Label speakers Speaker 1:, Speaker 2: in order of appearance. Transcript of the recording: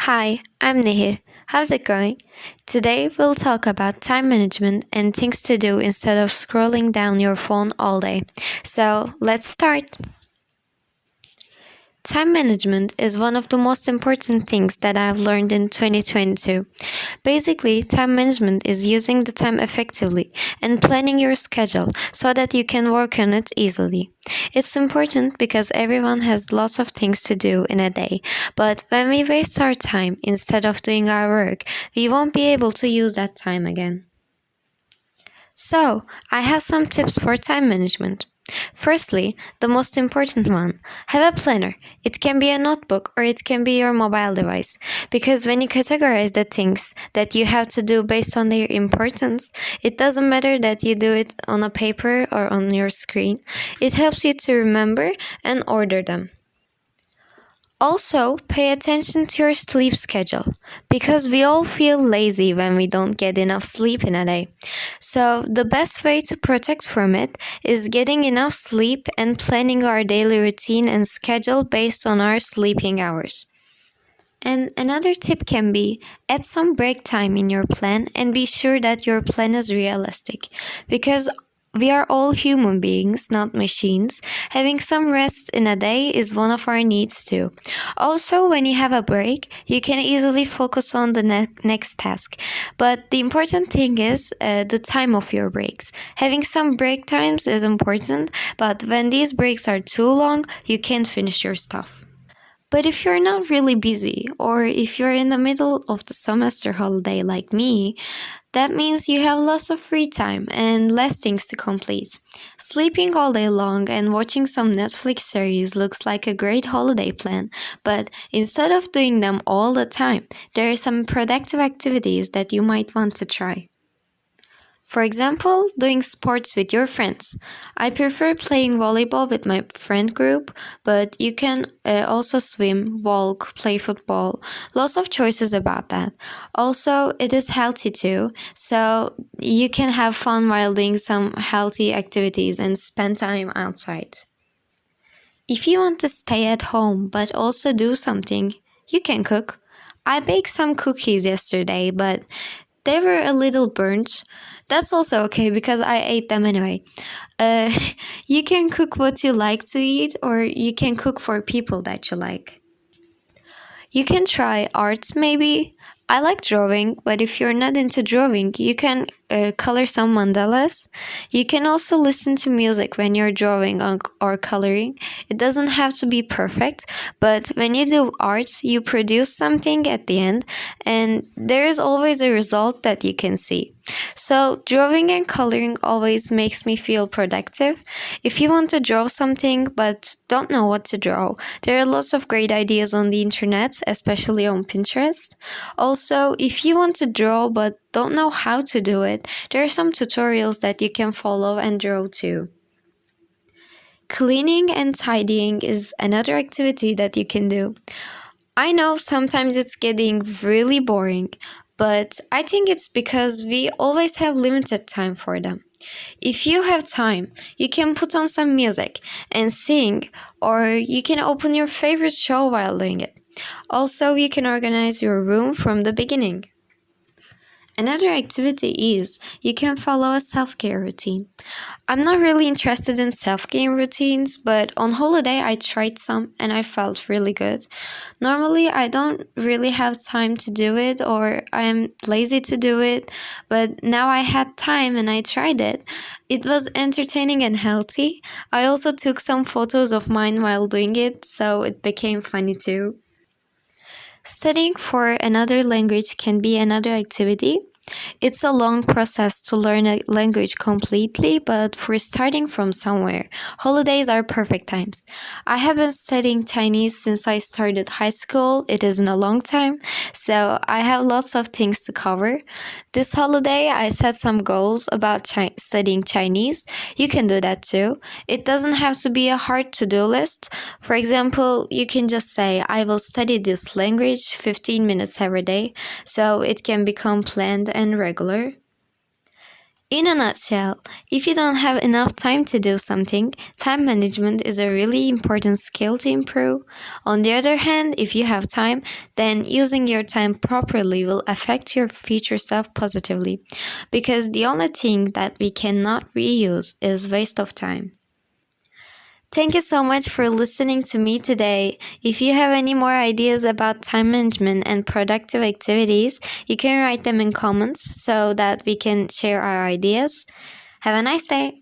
Speaker 1: Hi, I'm Nihir. How's it going? Today we'll talk about time management and things to do instead of scrolling down your phone all day. So let's start. Time management is one of the most important things that I've learned in 2022. Basically, time management is using the time effectively and planning your schedule so that you can work on it easily. It's important because everyone has lots of things to do in a day, but when we waste our time instead of doing our work, we won't be able to use that time again. So, I have some tips for time management. Firstly, the most important one, have a planner. It can be a notebook or it can be your mobile device. Because when you categorize the things that you have to do based on their importance, it doesn't matter that you do it on a paper or on your screen. It helps you to remember and order them. Also, pay attention to your sleep schedule because we all feel lazy when we don't get enough sleep in a day. So, the best way to protect from it is getting enough sleep and planning our daily routine and schedule based on our sleeping hours. And another tip can be add some break time in your plan and be sure that your plan is realistic because we are all human beings, not machines. Having some rest in a day is one of our needs too. Also, when you have a break, you can easily focus on the next task. But the important thing is the time of your breaks. Having some break times is important, but when these breaks are too long, you can't finish your stuff. But if you're not really busy, or if you're in the middle of the semester holiday like me, that means you have lots of free time and less things to complete. Sleeping all day long and watching some Netflix series looks like a great holiday plan, but instead of doing them all the time, there are some productive activities that you might want to try. For example, doing sports with your friends. I prefer playing volleyball with my friend group, but you can also swim, walk, play football. Lots of choices about that. Also, it is healthy too, so you can have fun while doing some healthy activities and spend time outside. If you want to stay at home but also do something, you can cook. I baked some cookies yesterday, but they were a little burnt. That's also okay because I ate them anyway. Uh, you can cook what you like to eat, or you can cook for people that you like. You can try art maybe. I like drawing, but if you're not into drawing, you can color some mandalas. You can also listen to music when you're drawing or coloring. It doesn't have to be perfect, but when you do art, you produce something at the end, and there is always a result that you can see. So, drawing and coloring always makes me feel productive. If you want to draw something but don't know what to draw, there are lots of great ideas on the internet, especially on Pinterest. Also, if you want to draw but don't know how to do it, there are some tutorials that you can follow and draw too. Cleaning and tidying is another activity that you can do. I know sometimes it's getting really boring, but I think it's because we always have limited time for them. If you have time, you can put on some music and sing, or you can open your favorite show while doing it. Also, you can organize your room from the beginning. Another activity is you can follow a self-care routine. I'm not really interested in self-care routines, but on holiday I tried some and I felt really good. Normally I don't really have time to do it or I'm lazy to do it, but now I had time and I tried it. It was entertaining and healthy. I also took some photos of mine while doing it, so it became funny too. Studying for another language can be another activity. It's a long process to learn a language completely, but for starting from somewhere, holidays are perfect times. I have been studying Chinese since I started high school. It isn't a long time, so I have lots of things to cover. This holiday, I set some goals about studying Chinese. You can do that too. It doesn't have to be a hard to-do list. For example, you can just say, I will study this language 15 minutes every day, so it can become planned and regular. In a nutshell, if you don't have enough time to do something, time management is a really important skill to improve. On the other hand, if you have time, then using your time properly will affect your future self positively, because the only thing that we cannot reuse is waste of time. Thank you so much for listening to me today. If you have any more ideas about time management and productive activities, you can write them in comments so that we can share our ideas. Have a nice day.